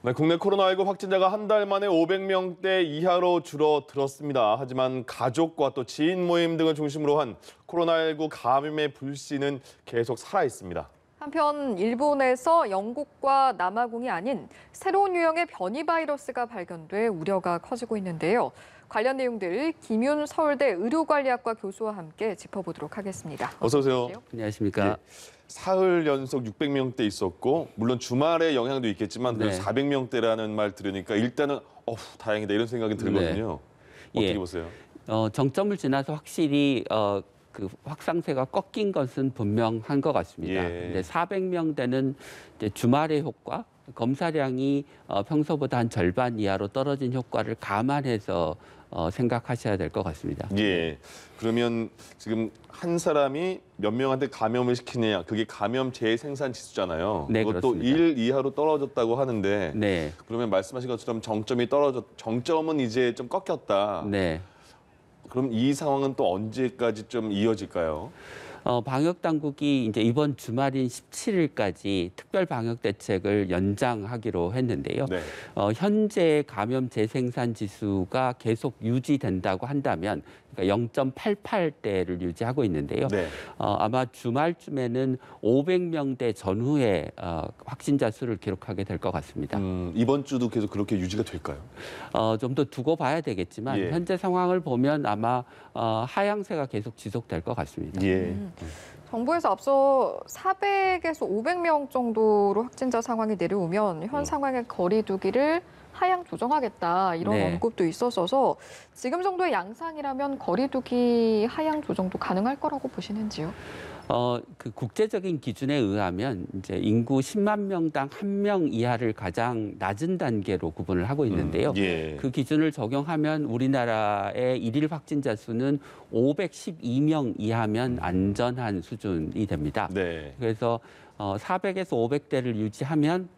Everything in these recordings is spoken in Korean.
네, 국내 코로나19 확진자가 한 달 만에 500명대 이하로 줄어들었습니다. 하지만 가족과 또 지인 모임 등을 중심으로 한 코로나19 감염의 불씨는 계속 살아 있습니다. 한편 일본에서 영국과 남아공이 아닌 새로운 유형의 변이 바이러스가 발견돼 우려가 커지고 있는데요. 관련 내용들 김윤 서울대 의료관리학과 교수와 함께 짚어보도록 하겠습니다. 어서 오세요. 안녕하십니까. 예, 사흘 연속 600명대 있었고 물론 주말에 영향도 있겠지만 네. 400명대라는 말 들으니까 일단은 다행이다 이런 생각이 들거든요. 어떻게 예. 보세요? 정점을 지나서 확실히 그 확산세가 꺾인 것은 분명한 것 같습니다. 예. 근데 400명대는 이제 주말의 효과, 검사량이 평소보다 한 절반 이하로 떨어진 효과를 감안해서 생각하셔야 될 것 같습니다. 예. 그러면 지금 한 사람이 몇 명한테 감염을 시키느냐, 그게 감염 재생산 지수잖아요. 네, 그것도 그렇습니다. 1 이하로 떨어졌다고 하는데 네. 그러면 말씀하신 것처럼 정점은 이제 좀 꺾였다. 네. 그럼 이 상황은 또 언제까지 좀 이어질까요? 방역 당국이 이제 이번 주말인 17일까지 특별 방역 대책을 연장하기로 했는데요. 네. 현재 감염 재생산 지수가 계속 유지된다고 한다면 그러니까 0.88대를 유지하고 있는데요. 네. 아마 주말쯤에는 500명대 전후에 확진자 수를 기록하게 될 것 같습니다. 이번 주도 계속 그렇게 유지가 될까요? 좀 더 두고 봐야 되겠지만 예. 현재 상황을 보면 아마 하향세가 계속 지속될 것 같습니다. 예. 정부에서 앞서 400에서 500명 정도로 확진자 상황이 내려오면 현 상황의 거리 두기를 하향 조정하겠다 이런 네. 언급도 있었어서 지금 정도의 양상이라면 거리 두기 하향 조정도 가능할 거라고 보시는지요? 그 국제적인 기준에 의하면 이제 인구 10만 명당 1명 이하를 가장 낮은 단계로 구분을 하고 있는데요. 예. 그 기준을 적용하면 우리나라의 일일 확진자 수는 512명 이하면 안전한 수준이 됩니다. 네. 그래서 400에서 500대를 유지하면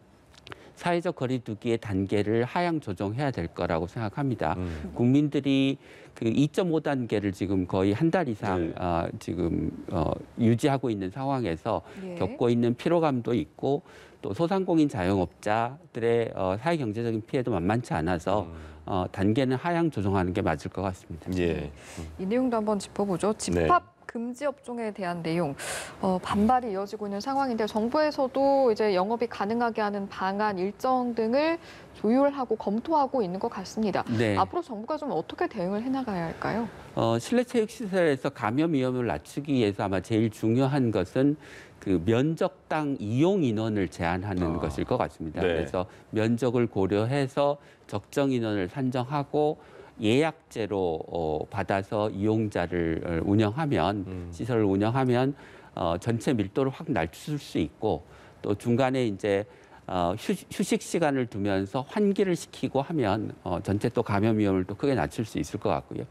사회적 거리 두기의 단계를 하향 조정해야 될 거라고 생각합니다. 국민들이 그 2.5단계를 지금 거의 한 달 이상 네. 지금 유지하고 있는 상황에서 예. 겪고 있는 피로감도 있고 또 소상공인 자영업자들의 사회 경제적인 피해도 만만치 않아서 단계는 하향 조정하는 게 맞을 것 같습니다. 예. 이 내용도 한번 짚어보죠. 집합 금지 업종에 대한 내용 반발이 이어지고 있는 상황인데 정부에서도 이제 영업이 가능하게 하는 방안 일정 등을 조율하고 검토하고 있는 것 같습니다. 네. 앞으로 정부가 좀 어떻게 대응을 해나가야 할까요? 실내 체육시설에서 감염 위험을 낮추기 위해서 아마 제일 중요한 것은 그 면적당 이용 인원을 제한하는 것일 것 같습니다. 네. 그래서 면적을 고려해서 적정 인원을 산정하고 예약제로 받아서 이용자를 운영하면 시설을 운영하면 전체 밀도를 확 낮출 수 있고 또 중간에 이제 휴식 시간을 두면서 환기를 시키고 하면 전체 또 감염 위험을 또 크게 낮출 수 있을 것 같고요.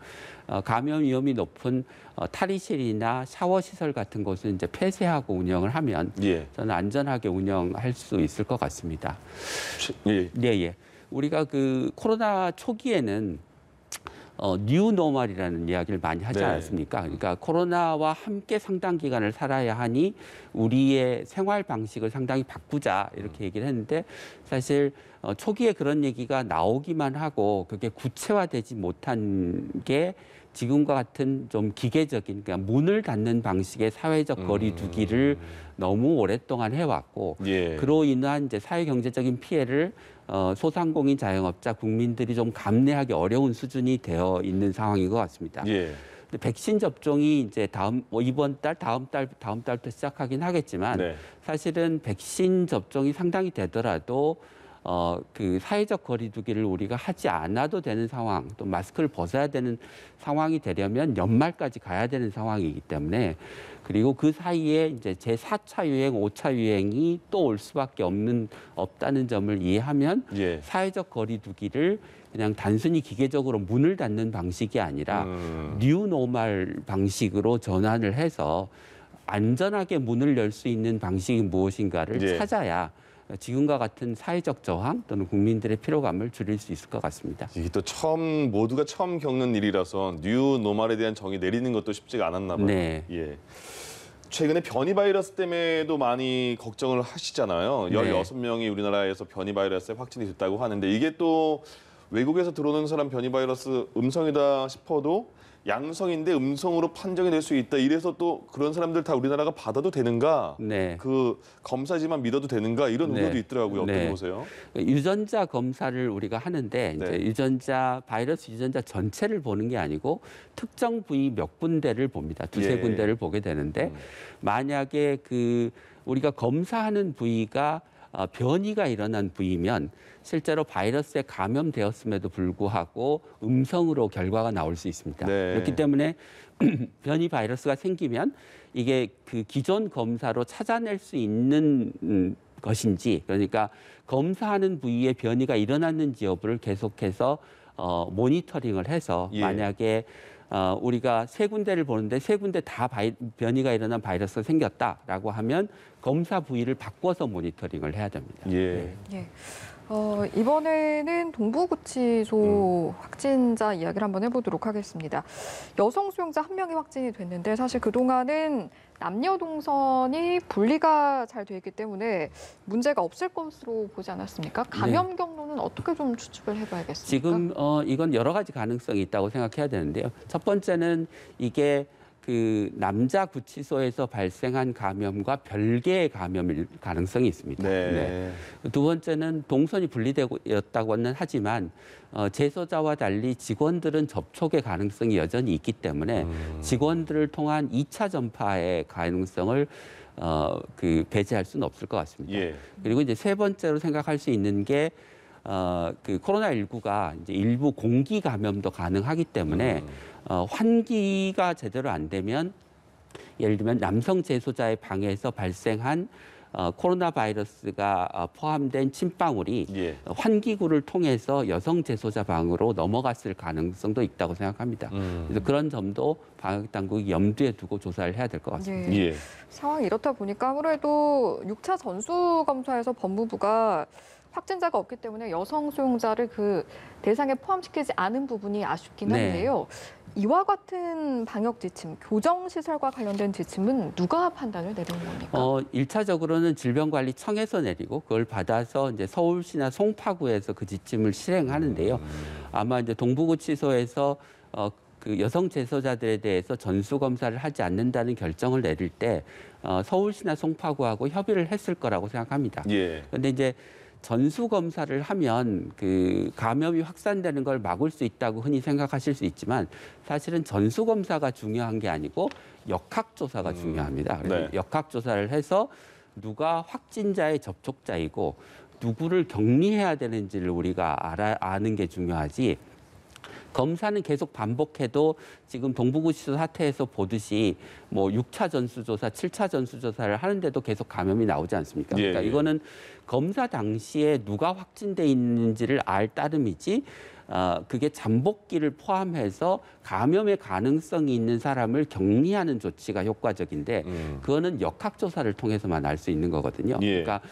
감염 위험이 높은 탈의실이나 샤워 시설 같은 곳은 이제 폐쇄하고 운영을 하면 예. 저는 안전하게 운영할 수 있을 것 같습니다. 예. 예. 우리가 그 코로나 초기에는 뉴노멀이라는 이야기를 많이 하지 네. 않았습니까? 그러니까 코로나와 함께 상당 기간을 살아야 하니 우리의 생활 방식을 상당히 바꾸자 이렇게 얘기를 했는데 사실 초기에 그런 얘기가 나오기만 하고 그게 구체화되지 못한 게 지금과 같은 좀 기계적인 그러니까 문을 닫는 방식의 사회적 거리 두기를 너무 오랫동안 해왔고 예. 그로 인한 이제 사회 경제적인 피해를 소상공인 자영업자 국민들이 좀 감내하기 어려운 수준이 되어 있는 상황인 것 같습니다. 예. 근데 백신 접종이 이제 이번 달, 다음 달부터 시작하긴 하겠지만 네. 사실은 백신 접종이 상당히 되더라도 그 사회적 거리 두기를 우리가 하지 않아도 되는 상황, 또 마스크를 벗어야 되는 상황이 되려면 연말까지 가야 되는 상황이기 때문에 그리고 그 사이에 이제 제4차 유행, 5차 유행이 또 올 수밖에 없다는 점을 이해하면 예. 사회적 거리 두기를 그냥 단순히 기계적으로 문을 닫는 방식이 아니라 뉴노멀 방식으로 전환을 해서 안전하게 문을 열 수 있는 방식이 무엇인가를 예. 찾아야 지금과 같은 사회적 저항 또는 국민들의 피로감을 줄일 수 있을 것 같습니다. 이게 또 모두가 처음 겪는 일이라서 뉴 노멀에 대한 정의 내리는 것도 쉽지가 않았나 봐요. 네. 예. 최근에 변이 바이러스 때문에도 많이 걱정을 하시잖아요. 네. 16명이 우리나라에서 변이 바이러스에 확진이 됐다고 하는데 이게 또 외국에서 들어오는 사람 변이 바이러스 음성이다 싶어도 양성인데 음성으로 판정이 될 수 있다. 이래서 또 그런 사람들 다 우리나라가 받아도 되는가? 네. 그 검사지만 믿어도 되는가? 이런 네. 우려도 있더라고요. 어떻게 네. 보세요? 유전자 검사를 우리가 하는데 네. 이제 유전자 바이러스 유전자 전체를 보는 게 아니고 특정 부위 몇 군데를 봅니다. 두세 예. 군데를 보게 되는데 만약에 그 우리가 검사하는 부위가 변이가 일어난 부위면 실제로 바이러스에 감염되었음에도 불구하고 음성으로 결과가 나올 수 있습니다. 네. 그렇기 때문에 변이 바이러스가 생기면 이게 그 기존 검사로 찾아낼 수 있는 것인지, 그러니까 검사하는 부위에 변이가 일어났는지 여부를 계속해서 모니터링을 해서 예. 만약에 우리가 세 군데를 보는데 세 군데 다 변이가 일어난 바이러스가 생겼다라고 하면 검사 부위를 바꿔서 모니터링을 해야 됩니다. 예. 예. 이번에는 동부구치소 확진자 이야기를 한번 해보도록 하겠습니다. 여성 수용자 1명이 확진이 됐는데 사실 그동안은 남녀 동선이 분리가 잘 돼 있기 때문에 문제가 없을 것으로 보지 않았습니까? 감염 경로는 어떻게 좀 추측을 해봐야겠습니까? 지금 이건 여러 가지 가능성이 있다고 생각해야 되는데요. 첫 번째는 이게 그 남자 구치소에서 발생한 감염과 별개의 감염일 가능성이 있습니다. 네. 두 번째는 동선이 분리되었다고는 하지만 재소자와 달리 직원들은 접촉의 가능성이 여전히 있기 때문에 직원들을 통한 2차 전파의 가능성을 그 배제할 수는 없을 것 같습니다. 예. 그리고 이제 세 번째로 생각할 수 있는 게 그 코로나19가 이제 일부 공기 감염도 가능하기 때문에 환기가 제대로 안 되면 예를 들면 남성 재소자의 방에서 발생한 코로나 바이러스가 포함된 침방울이 예. 환기구를 통해서 여성 재소자 방으로 넘어갔을 가능성도 있다고 생각합니다. 그래서 그런 점도 방역 당국이 염두에 두고 조사를 해야 될 것 같습니다. 예. 예. 상황이 이렇다 보니까 아무래도 6차 전수검사에서 법무부가 확진자가 없기 때문에 여성 수용자를 그 대상에 포함시키지 않은 부분이 아쉽긴 네. 한데요. 이와 같은 방역 지침, 교정시설과 관련된 지침은 누가 판단을 내리는 겁니까? 1차적으로는 질병관리청에서 내리고 그걸 받아서 이제 서울시나 송파구에서 그 지침을 실행하는데요. 아마 이제 동부구치소에서 그 여성 재소자들에 대해서 전수 검사를 하지 않는다는 결정을 내릴 때 서울시나 송파구하고 협의를 했을 거라고 생각합니다. 예. 그런데 이제 전수 검사를 하면 그 감염이 확산되는 걸 막을 수 있다고 흔히 생각하실 수 있지만 사실은 전수 검사가 중요한 게 아니고 역학 조사가 중요합니다. 그래서 네. 역학 조사를 해서 누가 확진자의 접촉자이고 누구를 격리해야 되는지를 우리가 아는 게 중요하지. 검사는 계속 반복해도 지금 동부구치소 사태에서 보듯이 뭐 6차 전수조사, 7차 전수조사를 하는데도 계속 감염이 나오지 않습니까? 예, 그러니까 예. 이거는 검사 당시에 누가 확진돼 있는지를 알 따름이지 그게 잠복기를 포함해서 감염의 가능성이 있는 사람을 격리하는 조치가 효과적인데 그거는 역학조사를 통해서만 알 수 있는 거거든요. 예. 그러니까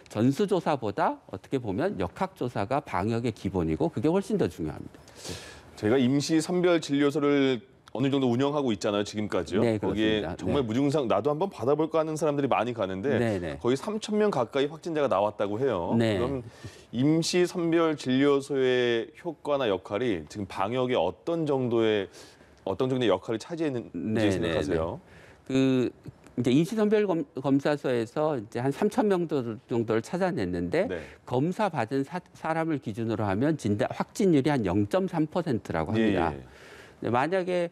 전수조사보다 어떻게 보면 역학조사가 방역의 기본이고 그게 훨씬 더 중요합니다. 제가 임시 선별 진료소를 어느 정도 운영하고 있잖아요, 지금까지요. 네, 거기에 그렇습니다. 정말 네. 무증상 나도 한번 받아볼까 하는 사람들이 많이 가는데 네, 네. 거의 3,000명 가까이 확진자가 나왔다고 해요. 네. 그럼 임시 선별 진료소의 효과나 역할이 지금 방역에 어떤 정도의 역할을 차지했는지 네, 생각하세요? 그 이제 임시선별 검사소에서 이제 한 3,000명 정도를 찾아냈는데 네. 검사 받은 사람을 기준으로 하면 확진율이 한 0.3%라고 합니다. 예. 만약에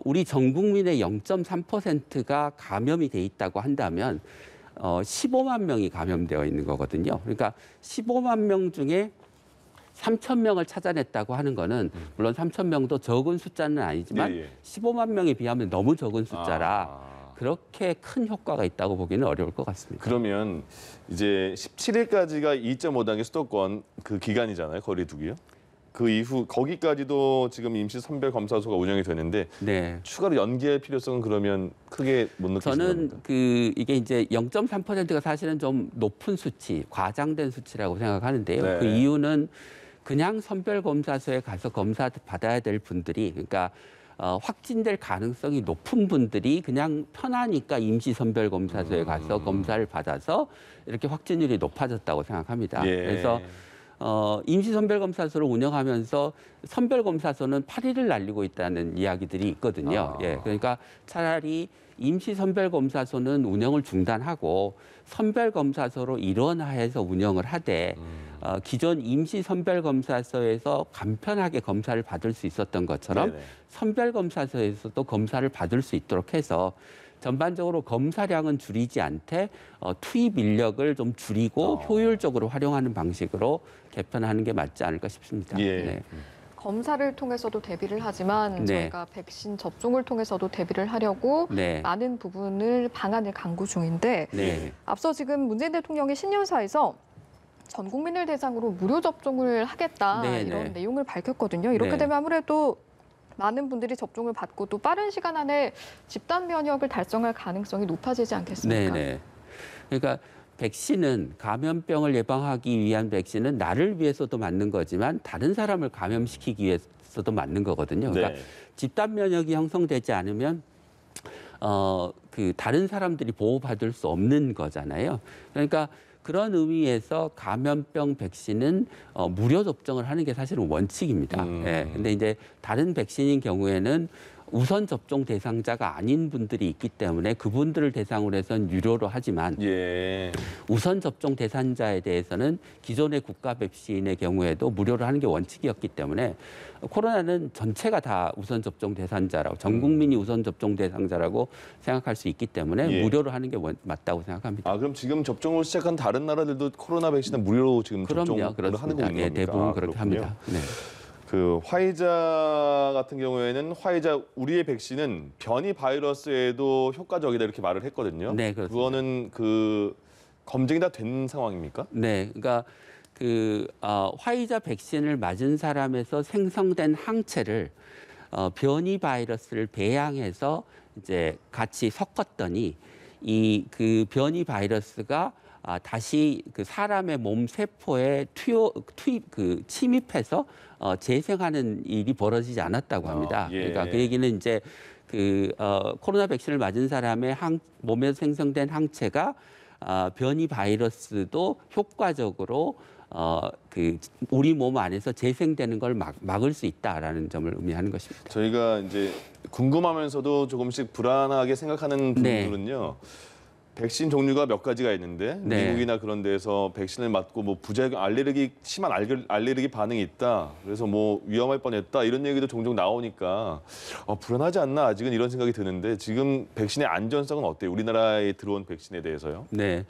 우리 전 국민의 0.3%가 감염이 돼 있다고 한다면 15만 명이 감염되어 있는 거거든요. 그러니까 15만 명 중에 3,000명을 찾아냈다고 하는 거는 물론 3,000명도 적은 숫자는 아니지만 예, 예. 15만 명에 비하면 너무 적은 숫자라 아. 그렇게 큰 효과가 있다고 보기는 어려울 것 같습니다. 그러면 이제 17일까지가 2.5단계 수도권 그 기간이잖아요, 거리두기요. 그 이후 거기까지도 지금 임시 선별 검사소가 운영이 되는데 네. 추가로 연기할 필요성은 그러면 크게 못 느끼시는 저는 겁니다. 이게 이제 0.3%가 사실은 좀 높은 수치, 과장된 수치라고 생각하는데요. 네. 그 이유는 그냥 선별 검사소에 가서 검사 받아야 될 분들이 그러니까 확진될 가능성이 높은 분들이 그냥 편하니까 임시선별검사소에 가서 검사를 받아서 이렇게 확진율이 높아졌다고 생각합니다. 예. 그래서 임시선별검사소를 운영하면서 선별검사소는 파리를 날리고 있다는 이야기들이 있거든요. 예, 그러니까 차라리 임시선별검사소는 운영을 중단하고 선별검사소로 일원화해서 운영을 하되 기존 임시선별검사소에서 간편하게 검사를 받을 수 있었던 것처럼 네네. 선별검사소에서도 검사를 받을 수 있도록 해서 전반적으로 검사량은 줄이지 않되 투입 인력을 좀 줄이고 효율적으로 활용하는 방식으로 개편하는 게 맞지 않을까 싶습니다. 예. 네. 검사를 통해서도 대비를 하지만 네. 저희가 백신 접종을 통해서도 대비를 하려고 네. 많은 부분을 방안을 강구 중인데 네. 앞서 지금 문재인 대통령이 신년사에서 전 국민을 대상으로 무료 접종을 하겠다 네, 이런 네. 내용을 밝혔거든요. 이렇게 네. 되면 아무래도 많은 분들이 접종을 받고 또 빠른 시간 안에 집단 면역을 달성할 가능성이 높아지지 않겠습니까? 네네. 그러니까 백신은 감염병을 예방하기 위한 백신은 나를 위해서도 맞는 거지만 다른 사람을 감염시키기 위해서도 맞는 거거든요. 그러니까 네. 집단 면역이 형성되지 않으면 그 다른 사람들이 보호받을 수 없는 거잖아요. 그러니까 그런 의미에서 감염병 백신은 무료 접종을 하는 게 사실은 원칙입니다. 예. 근데 이제 다른 백신인 경우에는 우선 접종 대상자가 아닌 분들이 있기 때문에 그분들을 대상으로 해서는 유료로 하지만 예. 우선 접종 대상자에 대해서는 기존의 국가 백신의 경우에도 무료로 하는 게 원칙이었기 때문에 코로나는 전체가 다 우선 접종 대상자라고 전 국민이 우선 접종 대상자라고 생각할 수 있기 때문에 예. 무료로 하는 게 맞다고 생각합니다. 아, 그럼 지금 접종을 시작한 다른 나라들도 코로나 백신은 무료로 지금 그럼요, 접종을 하는 그렇습니다. 겁니까? 예, 대부분 아, 그렇게 그렇군요. 합니다. 네. 그 화이자 같은 경우에는 우리의 백신은 변이 바이러스에도 효과적이다 이렇게 말을 했거든요. 네, 그렇습니다. 그거는 그 검증이 다 된 상황입니까? 네, 그러니까 화이자 백신을 맞은 사람에서 생성된 항체를 변이 바이러스를 배양해서 이제 같이 섞었더니 그 변이 바이러스가 다시 그 사람의 몸 세포에 침입해서 재생하는 일이 벌어지지 않았다고 합니다. 예. 그러니까 그 얘기는 이제 코로나 백신을 맞은 사람의 몸에서 생성된 항체가 변이 바이러스도 효과적으로 우리 몸 안에서 재생되는 걸 막을 수 있다라는 점을 의미하는 것입니다. 저희가 이제 궁금하면서도 조금씩 불안하게 생각하는 네. 분들은요. 백신 종류가 몇 가지가 있는데 네. 미국이나 그런 데서 백신을 맞고 뭐 부작용 심한 알레르기 반응이 있다. 그래서 뭐 위험할 뻔했다. 이런 얘기도 종종 나오니까 불안하지 않나 아직은 이런 생각이 드는데 지금 백신의 안전성은 어때요? 우리나라에 들어온 백신에 대해서요? 네.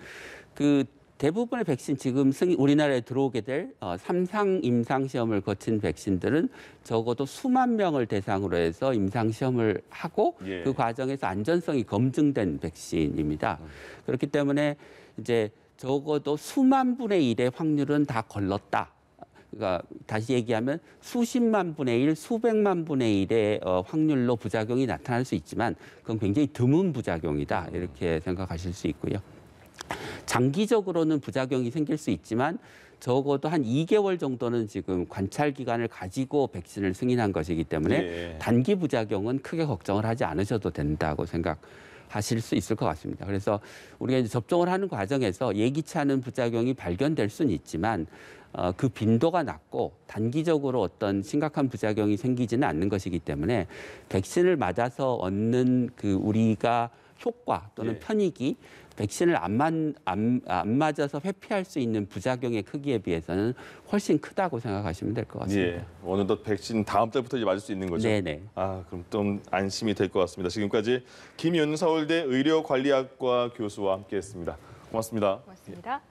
대부분의 백신 지금 우리나라에 들어오게 될 3상 임상 시험을 거친 백신들은 적어도 수만 명을 대상으로 해서 임상 시험을 하고 예. 그 과정에서 안전성이 검증된 백신입니다. 그렇기 때문에 이제 적어도 수만 분의 1의 확률은 다 걸렀다. 그러니까 다시 얘기하면 수십만 분의 1, 수백만 분의 1의 확률로 부작용이 나타날 수 있지만 그건 굉장히 드문 부작용이다. 이렇게 생각하실 수 있고요. 장기적으로는 부작용이 생길 수 있지만 적어도 한 2개월 정도는 지금 관찰 기간을 가지고 백신을 승인한 것이기 때문에 예. 단기 부작용은 크게 걱정을 하지 않으셔도 된다고 생각하실 수 있을 것 같습니다. 그래서 우리가 이제 접종을 하는 과정에서 예기치 않은 부작용이 발견될 수는 있지만 그 빈도가 낮고 단기적으로 어떤 심각한 부작용이 생기지는 않는 것이기 때문에 백신을 맞아서 얻는 우리가 효과 또는 예. 편익이 백신을 안 맞아서 회피할 수 있는 부작용의 크기에 비해서는 훨씬 크다고 생각하시면 될 것 같습니다. 예. 어느덧 백신 다음 달부터 이제 맞을 수 있는 거죠? 네네. 그럼 좀 안심이 될 것 같습니다. 지금까지 김윤 서울대 의료관리학과 교수와 함께했습니다. 고맙습니다. 고맙습니다.